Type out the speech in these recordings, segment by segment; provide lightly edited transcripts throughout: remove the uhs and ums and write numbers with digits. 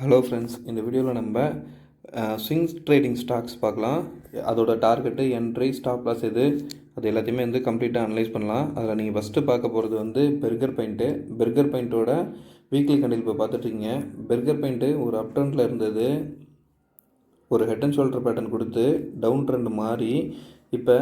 Hello friends, இந்த வீடியோவில் நம்ம ஸ்விங் ட்ரேடிங் ஸ்டாக்ஸ் பார்க்கலாம். அதோட டார்கெட்டு, என்ட்ரி, ஸ்டாப் லாஸ் எது, அது எல்லாத்தையுமே வந்து கம்ப்ளீட்டாக அனலைஸ் பண்ணலாம். அதில் நீங்கள் ஃபஸ்ட்டு பார்க்க போகிறது வந்து பெர்கர் பாயிண்ட்டு. பெர்கர் பாயிண்ட்டோட வீக்லி கண்டில் இப்போ பார்த்துட்ருக்கீங்க. பெர்கர் பாயிண்ட்டு ஒரு அப் ட்ரெண்டில் இருந்தது, ஒரு ஹெட் அண்ட் ஷோல்டர் பேட்டர்ன் கொடுத்து டவுன் ட்ரெண்ட் மாறி இப்போ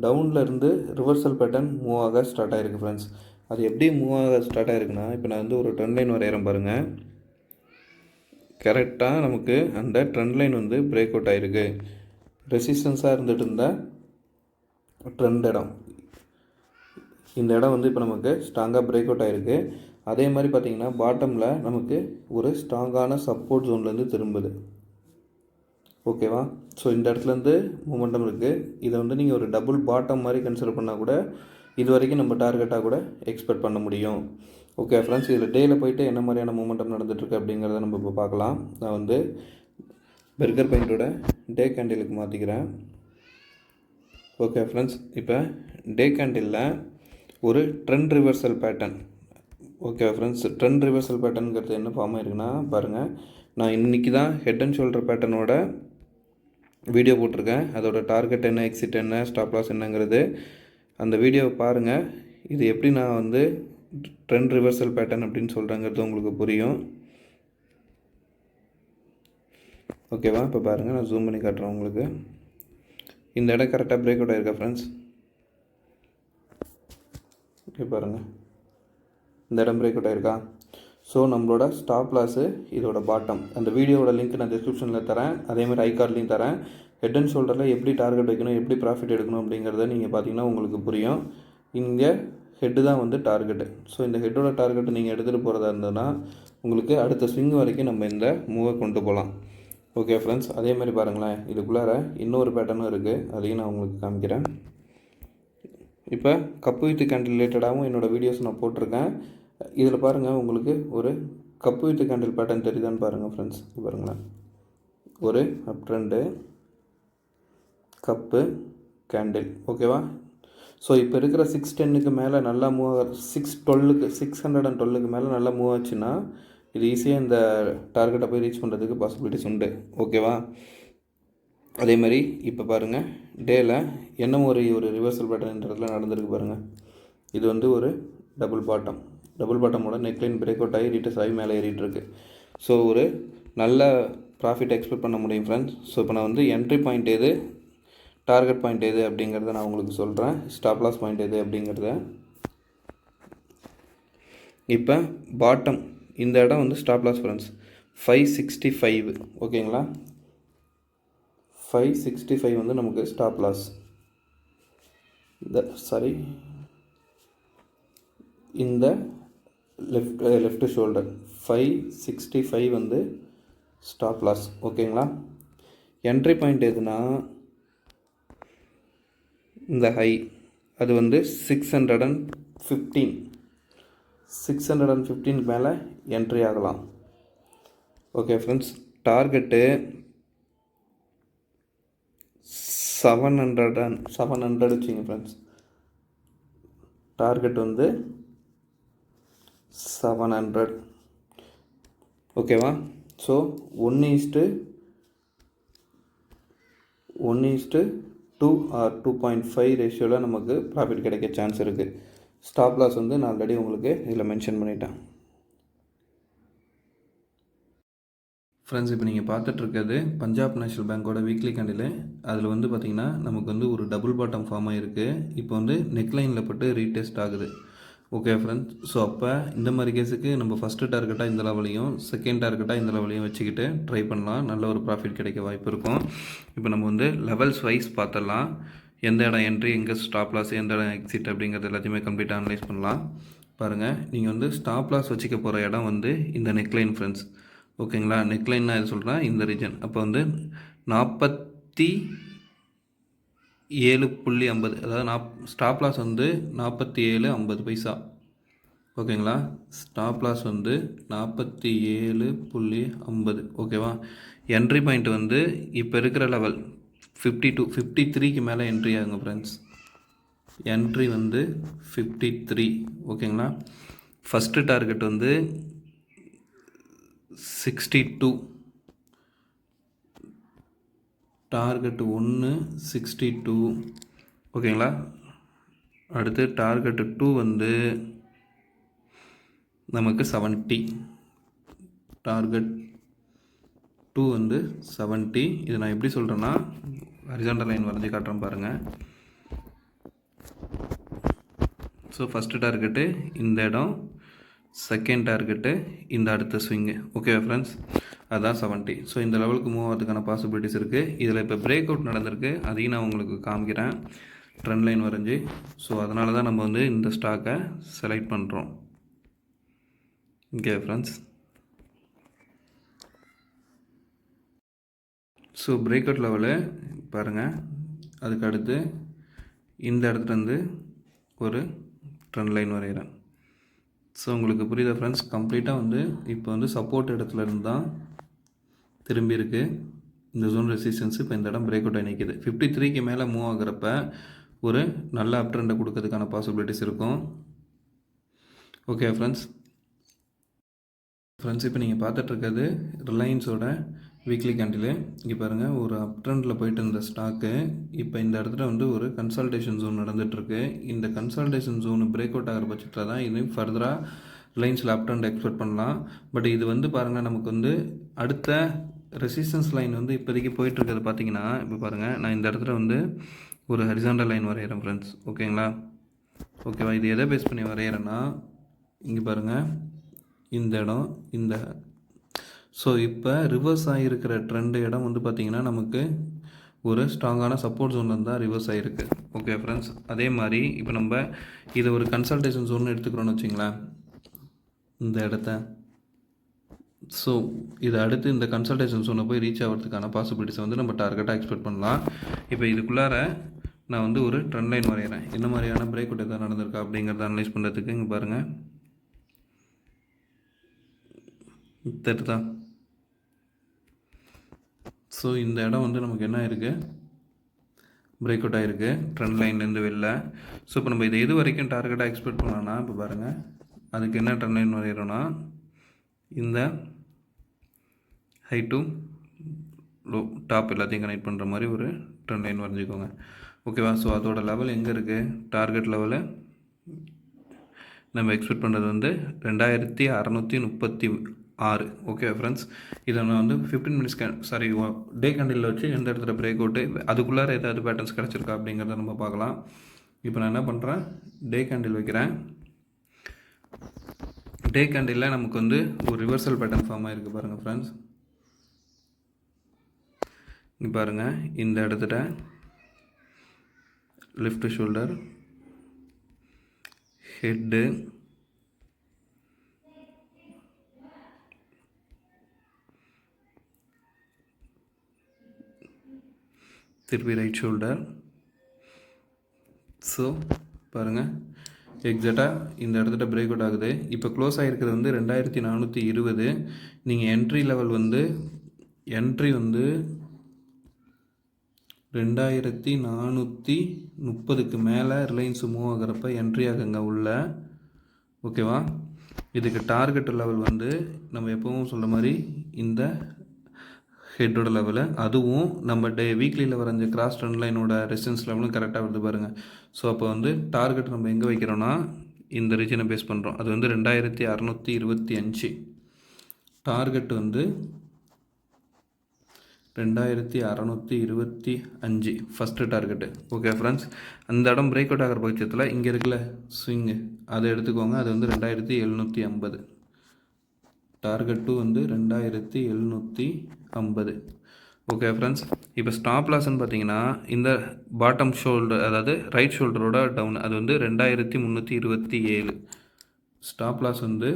டவுனில் இருந்து ரிவர்சல் பேட்டர்ன் மூவ் ஆக ஸ்டார்ட் ஆகிருக்கு ஃப்ரெண்ட்ஸ். அது எப்படி மூவ் ஆக ஸ்டார்ட் ஆகிருக்குன்னா, இப்போ நான் வந்து ஒரு ட்ரெண்ட் லைன் வரைகிறேன் பாருங்கள். கரெக்டாக நமக்கு அந்த ட்ரெண்ட் லைன் வந்து பிரேக் அவுட் ஆகிருக்கு. ரெசிஸ்டன்ஸாக இருந்துகிட்டு இருந்த ட்ரெண்ட் இடம், இந்த இடம் வந்து இப்போ நமக்கு ஸ்ட்ராங்காக பிரேக் அவுட் ஆகிருக்கு. அதே மாதிரி பார்த்திங்கன்னா பாட்டமில் நமக்கு ஒரு ஸ்ட்ராங்கான சப்போர்ட் ஜோன்லேருந்து திரும்புது. ஓகேவா? ஸோ இந்த இடத்துலேருந்து மூமெண்டம் இருக்குது. இதை வந்து நீங்கள் ஒரு டபுள் பாட்டம் மாதிரி கன்சிடர் பண்ணால் கூட இது வரைக்கும் நம்ம டார்கெட்டாக கூட எக்ஸ்பெக்ட் பண்ண முடியும். ஓகே ஃப்ரெண்ட்ஸ், இதில் டேயில் போய்ட்டு என்ன மாதிரியான மூமெண்டம் நடந்துகிட்ருக்கு அப்படிங்கிறத நம்ம இப்போ பார்க்கலாம். நான் வந்து பெர்கர் பாயிண்ட்டோட டே கேண்டிலுக்கு மாற்றிக்கிறேன். ஓகே ஃப்ரெண்ட்ஸ், இப்போ டே கேண்டிலில் ஒரு trend reversal pattern. Okay friends, trend reversal பேட்டர்னுங்கிறது என்ன ஃபார்ம் ஆகிருக்குன்னா பாருங்கள். நான் இன்றைக்கி தான் ஹெட் அண்ட் ஷோல்டர் பேட்டர்னோட வீடியோ போட்டிருக்கேன். அதோட டார்கெட் என்ன, எக்ஸிட் என்ன, ஸ்டாப் லாஸ் என்னங்கிறது அந்த வீடியோவை பாருங்கள். இது எப்படி நான் வந்து ட்ரெண்ட் ரிவர்சல் பேட்டர்ன் அப்படின்னு சொல்கிறாங்கிறது உங்களுக்கு புரியும். ஓகேவா? இப்போ பாருங்கள், நான் ஜூம் பண்ணி காட்டுறேன் உங்களுக்கு. இந்த இடம் கரெக்டாக பிரேக் அவுட் ஆகிருக்கா ஃப்ரெண்ட்ஸ்? ஓகே பாருங்கள், இந்த இடம் பிரேக் அவுட் ஆகிருக்கா? ஸோ நம்மளோட ஸ்டாப் லாஸு இதோட பாட்டம். அந்த வீடியோவோட லிங்க் நான் டிஸ்கிரிப்ஷனில் தரேன், அதேமாதிரி ஐகார்ட்லையும் தரேன். ஹெட் அண்ட் ஷோல்டரில் எப்படி டார்கெட் வைக்கணும், எப்படி ப்ராஃபிட் எடுக்கணும் அப்படிங்கிறத நீங்கள் பார்த்தீங்கன்னா உங்களுக்கு புரியும். இங்கே ஹெட்டு தான் வந்து டார்கெட்டு. ஸோ இந்த ஹெட்டோட டார்கெட்டு நீங்கள் எடுத்துகிட்டு போகிறதா இருந்ததுன்னா உங்களுக்கு அடுத்த ஸ்விங் வரைக்கும் நம்ம இந்த மூவை கொண்டு போகலாம். ஓகே ஃப்ரெண்ட்ஸ், அதே மாதிரி பாருங்களேன், இதுக்குள்ளார இன்னொரு பேட்டர்னும் இருக்குது, அதையும் நான் உங்களுக்கு காமிக்கிறேன். இப்போ கப்பு வித்து கேண்டில் ரிலேட்டடாகவும் என்னோடய வீடியோஸ் நான் போட்டிருக்கேன். இதில் பாருங்கள், உங்களுக்கு ஒரு கப்பு வித்து கேண்டில் பேட்டர்ன் தெரியுதான்னு பாருங்கள் ஃப்ரெண்ட்ஸ். பாருங்களேன், ஒரு அப் ட்ரெண்டு, கப்பு, கேண்டில். ஓகேவா? ஸோ இப்போ இருக்கிற 610க்கு மேலே நல்லா மூவ் ஆக, 612க்கு மேலே நல்லா மூவ் ஆச்சுன்னா இது ஈஸியாக இந்த டார்கெட்டை போய் ரீச் பண்ணுறதுக்கு பாசிபிலிட்டிஸ் உண்டு. ஓகேவா? அதேமாதிரி இப்போ பாருங்கள், டேயில் என்ன ஒரு ரிவர்சல் பேட்டர்ன்றதுல நடந்திருக்கு பாருங்கள். இது வந்து ஒரு டபுள் பாட்டமோட நெக்லைன் பிரேக் அவுட் ஆகி ரீட்டஸ் ஆகி மேலே ஏறிட்டு இருக்கு. ஸோ ஒரு நல்ல ப்ராஃபிட் எக்ஸ்பெக்ட் பண்ண முடியும் ஃப்ரெண்ட்ஸ். ஸோ இப்போ நான் வந்து என்ட்ரி பாயிண்ட் எது, டார்கெட் பாயிண்ட் எது அப்படிங்கிறத நான் உங்களுக்கு சொல்கிறேன். ஸ்டாப் லாஸ் பாயிண்ட் எது அப்படிங்கிறத. இப்போ பாட்டம் இந்த இடம் வந்து ஸ்டாப் லாஸ் ஃப்ரெண்ட்ஸ் 565. ஓகேங்களா? 565 வந்து நமக்கு ஸ்டாப் லாஸ். இந்த லெஃப்ட் ஷோல்டர் 565 வந்து ஸ்டாப் லாஸ். ஓகேங்களா? என்ட்ரி பாயிண்ட் எதுனா இந்த ஹை, அது வந்து 615 மேலே என்ட்ரி ஆகலாம். ஓகே ஃப்ரெண்ட்ஸ், டார்கெட்டு 700 வச்சுங்க ஃப்ரெண்ட்ஸ். டார்கெட் வந்து 700. ஓகேவா? ஸோ 1:2 ஆர் 2.5 ரேஷியோவில் நமக்கு ப்ராஃபிட் கிடைக்க சான்ஸ் இருக்குது. ஸ்டாப் லாஸ் வந்து நான் ஆல்ரெடி உங்களுக்கு இதில் மென்ஷன் பண்ணிட்டேன். ஃப்ரெண்ட்ஸ், இப்போ நீங்கள் பார்த்துட்ருக்கிறது பஞ்சாப் நேஷ்னல் பேங்க்கோட வீக்லி கேண்டில். அதில் வந்து பார்த்திங்கன்னா நமக்கு வந்து ஒரு டபுள் பாட்டம் ஃபார்ம் ஆகிருக்கு. இப்போ வந்து நெக்லைனில் பட்டு ரீடெஸ்ட் ஆகுது. ஓகே ஃப்ரெண்ட்ஸ், ஸோ அப்போ இந்த மாதிரி கேஸுக்கு நம்ம ஃபஸ்ட்டு டார்கெட்டாக இந்த லெவலையும், செகண்ட் டார்கெட்டாக இந்த லெவலையும் வச்சுக்கிட்டு ட்ரை பண்ணலாம். நல்ல ஒரு ப்ராஃபிட் கிடைக்க வாய்ப்பு இருக்கும். இப்போ நம்ம வந்து லெவல்ஸ் வைஸ் பார்த்துடலாம். எந்த இடம் என்ட்ரி, எங்கே ஸ்டாப் லாஸ், எந்த இடம் எக்ஸிட் அப்படிங்கிறது எல்லாத்தையுமே கம்ப்ளீட்டாக அனலைஸ் பண்ணலாம். பாருங்கள், நீங்கள் வந்து ஸ்டாப் லாஸ் வச்சுக்க போகிற இடம் வந்து இந்த நெக்லைன் ஃப்ரெண்ட்ஸ். ஓகேங்களா? நெக்லைன் நான் எது சொல்கிறேன், இந்த ரீஜன். அப்போ வந்து 47.50, அதாவது ஸ்டாப் லாஸ் வந்து 47.50. ஓகேங்களா? ஸ்டாப் லாஸ் வந்து 47.50. ஓகேவா? என்ட்ரி பாயிண்ட் வந்து இப்போ இருக்கிற லெவல் 53க்கு மேலே என்ட்ரி ஆகுங்க ஃப்ரெண்ட்ஸ். என்ட்ரி வந்து 53. ஓகேங்களா? ஃபஸ்ட்டு டார்கெட் வந்து 62, டார்கெட் 1 62, ஓகேங்களா. அடுத்து டார்கெட் 2 வந்து நமக்கு 70, டார்கெட் 2 வந்து 70. இது நான் எப்படி சொல்கிறேன்னா ஹரிசாண்டல் லைன் வரைஞ்சி காட்டுறேன் பாருங்கள். ஸோ ஃபஸ்ட்டு டார்கெட்டு இந்த இடம், செகண்ட் டார்கெட்டு இந்த அடுத்த ஸ்விங்கு. ஓகே ஃப்ரெண்ட்ஸ், அதுதான் 70. ஸோ இந்த லெவலுக்கு மூவ் ஆகிறதுக்கான பாசிபிலிட்டிஸ் இருக்குது. இதில் இப்போ பிரேக் அவுட் நடந்திருக்கு, அதையும் நான் உங்களுக்கு காமிக்கிறேன் ட்ரெண்ட் லைன் வரைஞ்சி. ஸோ அதனால தான் நம்ம வந்து இந்த ஸ்டாக்கை செலக்ட் பண்ணுறோம். Okay friends, so break out level பாருங்கள். அதுக்கு அடுத்து இந்த இடத்துலேருந்து ஒரு ட்ரெண்ட் லைன் வரைகிறேன். ஸோ உங்களுக்கு புரியுதா ஃப்ரெண்ட்ஸ்? கம்ப்ளீட்டாக வந்து இப்போ வந்து சப்போர்ட் இடத்துலேருந்து தான் திரும்பி இருக்குது இந்த ஜோன் ரெசிஸ்டன்ஸ். இப்போ இந்த இடம் பிரேக் அவுட் ஆகி நிற்கிது. 53க்கு மேலே மூவ் ஆகிறப்ப ஒரு நல்ல அப் ட்ரெண்டை கொடுக்கறதுக்கான பாசிபிலிட்டிஸ் இருக்கும். ஓகே ஃப்ரெண்ட்ஸ், இப்போ நீங்கள் பார்த்துட்ருக்கிறது ரிலையன்ஸோட வீக்லி கேண்டில். இங்கே பாருங்கள், ஒரு அப் ட்ரெண்டில் போயிட்டு இருந்த ஸ்டாக்கு இப்போ இந்த இடத்துல வந்து ஒரு கன்சல்டேஷன் ஜோன் நடந்துகிட்ருக்கு. இந்த கன்சல்டேஷன் ஜோனு பிரேக் அவுட் ஆகிற பட்சத்தில் தான் இது ஃபர்தராக ரிலையன்ஸில் அப் ட்ரெண்ட் எக்ஸ்பெக்ட் பண்ணலாம். பட் இது வந்து பாருங்கள், நமக்கு வந்து அடுத்த ரெசிஸ்டன்ஸ் லைன் வந்து இப்போதைக்கு போயிட்டுருக்கிறது பார்த்தீங்கன்னா, இப்போ பாருங்கள், நான் இந்த இடத்துல வந்து ஒரு ஹரிசாண்டல் லைன் வரைகிறேன் ஃப்ரெண்ட்ஸ். ஓகேங்களா? ஓகேவா? இது எதை பேஸ் பண்ணி வரைகிறேன்னா, இங்கே பாருங்கள், இந்த இடம், இந்த ஸோ இப்போ ரிவர்ஸ் ஆகிருக்கிற ட்ரெண்டு இடம் வந்து பார்த்திங்கன்னா நமக்கு ஒரு ஸ்ட்ராங்கான சப்போர்ட் ஜோனில் தான் ரிவர்ஸ் ஆகிருக்கு. ஓகே ஃப்ரெண்ட்ஸ், அதே மாதிரி இப்போ நம்ம இதை ஒரு கன்சல்டேஷன் ஜோன் எடுத்துக்கிறோன்னு வச்சிங்களேன், இந்த இடத்த. ஸோ இதை அடுத்து இந்த கன்சல்டேஷன் ஜோனை போய் ரீச் ஆகிறதுக்கான பாசிபிலிட்டிஸை வந்து நம்ம டார்கெட்டாக எக்ஸ்பெக்ட் பண்ணலாம். இப்போ இதுக்குள்ளார நான் வந்து ஒரு ட்ரெண்ட் லைன் வரைகிறேன். என்ன மாதிரியான பிரேக் அவுட் எதாவது நடந்திருக்கா அப்படிங்கிறத அனலைஸ் பண்ணுறதுக்கு. இங்கே பாருங்கள், தெரியுதா? ஸோ இந்த இடம் வந்து நமக்கு என்ன இருக்குது, பிரேக் அவுட் ஆகிருக்கு ட்ரெண்ட் லைன்லேருந்து வெளில. ஸோ இப்போ நம்ம இதை எது வரைக்கும் டார்கெட்டாக எக்ஸ்பெக்ட் பண்ணலாம்னா, இப்போ பாருங்கள், அதுக்கு என்ன ட்ரெண்ட் லைன் வரைகிறோன்னா இந்த ஹை டு லோ டாப் எல்லாத்தையும் கனெக்ட் பண்ணுற மாதிரி ஒரு ட்ரெண்ட் லைன் வரைஞ்சிக்கோங்க. ஓகேவா? ஸோ அதோட லெவல் எங்கே இருக்குது, டார்கெட் லெவலு நம்ம எக்ஸ்பெக்ட் பண்ணுறது வந்து 2636. ஓகே ஃப்ரெண்ட்ஸ், இதை நான் வந்து 15 மினிட்ஸ் டே கேண்டில் வச்சு எந்த இடத்துல பிரேக் அவுட்டு, அதுக்குள்ளார ஏதாவது பேட்டர்ன்ஸ் கிடச்சிருக்கா அப்படிங்கிறத நம்ம பார்க்கலாம். இப்போ நான் என்ன பண்ணுறேன், டே கேண்டில் வைக்கிறேன். டே கேண்டிலில் நமக்கு வந்து ஒரு ரிவர்சல் பேட்டர்ன் ஃபார்ம் ஆகிருக்கு பாருங்கள் ஃப்ரெண்ட்ஸ். இங்கே பாருங்கள், இந்த இடத்துல லெஃப்ட் ஷோல்டர், ஹெட்டு, திருப்பி ரைட் ஷோல்டர். ஸோ பாருங்கள், எக்ஸாக்டாக இந்த இடத்துல பிரேக் அவுட் ஆகுது. இப்போ க்ளோஸ் ஆகிருக்கிறது வந்து 2420. நீங்கள் என்ட்ரி லெவல் வந்து 2430க்கு மேலே ரிலையன்ஸ் மூவ் ஆகிறப்ப என்ட்ரி ஆகுங்க உள்ள. ஓகேவா? இதுக்கு டார்கெட் லெவல் வந்து நம்ம எப்பவும் சொல்கிற மாதிரி இந்த ஹெட்டோட லெவலு, அதுவும் நம்ம வீக்லியில் வரைஞ்ச கிராஸ் ட்ரெண்ட் லைனோட ரெசிஸ்டன்ஸ் லெவலும் கரெக்டாக வருது பாருங்கள். ஸோ அப்போ வந்து டார்கெட் நம்ம எங்கே வைக்கிறோன்னா இந்த ரீஜனை பேஸ் பண்ணுறோம். அது வந்து 2625. டார்கெட் வந்து 2625 ஃபஸ்ட்டு டார்கெட்டு. ஓகே ஃப்ரெண்ட்ஸ், அந்த இடம் பிரேக் அவுட் ஆகிற பட்சத்தில் இங்கே இருக்குல்ல ஸ்விங்கு, அதை எடுத்துக்கோங்க. அது வந்து 2750. டார்கெட் 2 வந்து 2750. ஓகே ஃப்ரெண்ட்ஸ், இப்போ ஸ்டாப் லாஸ்ன்னு பார்த்தீங்கன்னா இந்த பாட்டம் ஷோல்டர், அதாவது ரைட் ஷோல்டரோட டவுன், அது வந்து 2327. ஸ்டாப் லாஸ் வந்து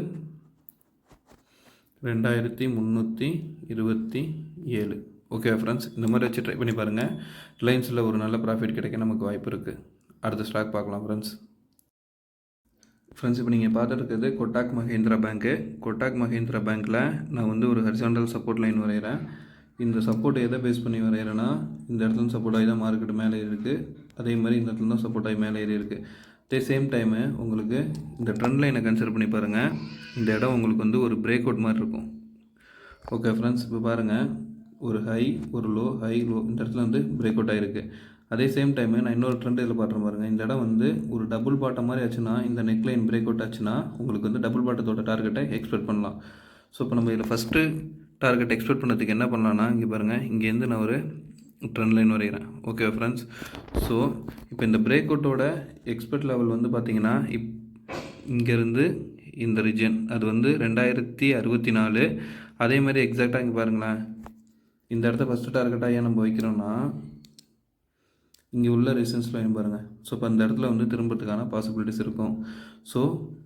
2327. ஓகே ஃப்ரெண்ட்ஸ், இந்த மாதிரி வச்சு ட்ரை பண்ணி பாருங்கள். ரிலையன்ஸில் ஒரு நல்ல ப்ராஃபிட் கிடைக்க நமக்கு வாய்ப்பு இருக்குது. அடுத்த ஸ்டாக் பார்க்கலாம் ஃப்ரெண்ட்ஸ். இப்போ நீங்கள் பார்த்துட்டு இருக்கிறது கொட்டாக் மஹேந்திரா பேங்க்கு. கொட்டாக் மஹேந்திரா பேங்க்கில் நான் வந்து ஒரு ஹரிசாண்டல் சப்போர்ட் லைன் வரைகிறேன். இந்த சப்போர்ட் எதை பேஸ் பண்ணி வரைகிறேன்னா, இந்த இடத்துல சப்போர்ட் ஆகி தான் மார்க்கெட் மேலே இருக்குது. அதே மாதிரி இந்த இடத்துல தான் சப்போர்ட் ஆகி மேலே ஏறி இருக்குது. அதே சேம் டைமு உங்களுக்கு இந்த ட்ரெண்ட் லைனை கன்சிடர் பண்ணி பாருங்கள். இந்த இடம் உங்களுக்கு வந்து ஒரு பிரேக் அவுட் மாதிரி இருக்கும். ஓகே ஃப்ரெண்ட்ஸ், இப்போ பாருங்கள், ஒரு ஹை, ஒரு லோ, ஹை, லோ, இந்த இடத்துல வந்து பிரேக் அவுட் ஆகிருக்கு. அதே சேம் டைமு நான் இன்னொரு ட்ரெண்ட் இதில் பார்க்குறேன் பாருங்கள். இந்த இடம் வந்து ஒரு டபுள் பாட்டம் மாதிரி ஆச்சுன்னா, இந்த நெக்லைன் பிரேக் அவுட் ஆச்சுன்னா உங்களுக்கு வந்து டபுள் பாட்டத்தோட டார்கெட்டை எக்ஸ்பெக்ட் பண்ணலாம். ஸோ இப்போ நம்ம இதில் ஃபஸ்ட்டு டார்கெட் எக்ஸ்பெக்ட் பண்ணுறதுக்கு என்ன பண்ணலான்னா, இங்கே பாருங்கள், இங்கேருந்து நான் ஒரு ட்ரெண்ட் லைன் வரைகிறேன். ஓகே ஃப்ரெண்ட்ஸ், ஸோ இப்போ இந்த பிரேக் அவுட்டோட எக்ஸ்பெக்ட் லெவல் வந்து பார்த்திங்கன்னா, இங்கேருந்து இந்த ரீஜன் அது வந்து 2064. அதே மாதிரி எக்ஸாக்டாக இங்கே பாருங்களேன், இந்த இடத்த ஃபஸ்ட்டு டார்கெட்டாக ஏன் நம்ம வைக்கிறோன்னா, இங்கே உள்ள ரெசிஸ்டன்ஸ் லைன் பாருங்கள். ஸோ இப்போ அந்த இடத்துல வந்து திரும்புறதுக்கான பாசிபிலிட்டிஸ் இருக்கும். ஸோ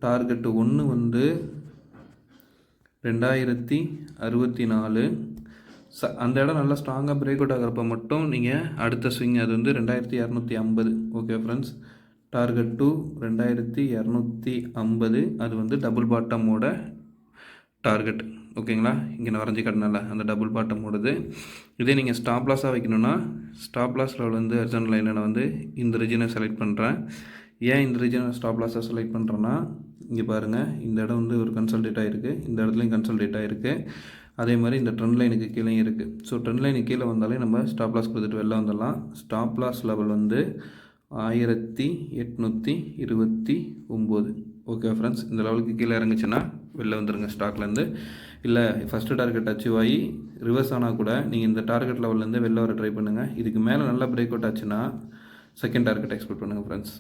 டார்கெட்டு 1 வந்து 2064. அந்த இடம் நல்லா ஸ்ட்ராங்காக பிரேக் அவுட் ஆகிறப்ப மட்டும் நீங்கள் அடுத்த ஸ்விங் அது வந்து 2250. Okay friends, target 2 2250. அது வந்து டபுள் பாட்டமோட டார்கெட். ஓகேங்களா, இங்கே நான் வரைஞ்சி காட்டினால அந்த டபுள் பாட்டம் ஓடுது. இதே நீங்கள் ஸ்டாப் லாஸாக வைக்கணும்னா, ஸ்டாப் லாஸ் லெவல் வந்து ஹரிசாண்டல் லைனில் நான் வந்து இந்த ரீஜனை செலக்ட் பண்ணுறேன். ஏன் இந்த ரீஜனை ஸ்டாப் லாஸாக செலக்ட் பண்ணுறேன்னா, இங்கே பாருங்கள், இந்த இடம் வந்து ஒரு கன்சல்டேட் ஆகிருக்கு, இந்த இடத்துலையும் கன்சல்டேட் ஆகிருக்கு. அதே மாதிரி இந்த ட்ரெண்ட் லைனுக்கு கீழே இருக்குது. ஸோ ட்ரெண்ட் லைனுக்கு கீழே வந்தாலே நம்ம ஸ்டாப் லாஸ் கொடுத்துட்டு வெளில வந்துடலாம். ஸ்டாப் லாஸ் லெவல் வந்து 1829. ஓகே ஃப்ரெண்ட்ஸ், இந்த லெவலுக்கு கீழே இறங்குச்சுன்னா வெளில வந்துடுங்க ஸ்டாக்லேருந்து. இல்லை ஃபஸ்ட்டு டார்கெட் அச்சீவ் ஆகி ரிவர்ஸ் ஆனால் கூட நீங்கள் இந்த டார்கெட் லெவல்லேருந்து வெளில வர ட்ரை பண்ணுங்கள். இதுக்கு மேலே நல்லா பிரேக் அவுட் ஆச்சுன்னா செகண்ட் டார்கெட் எக்ஸ்பெக்ட் பண்ணுங்கள் ஃப்ரெண்ட்ஸ்.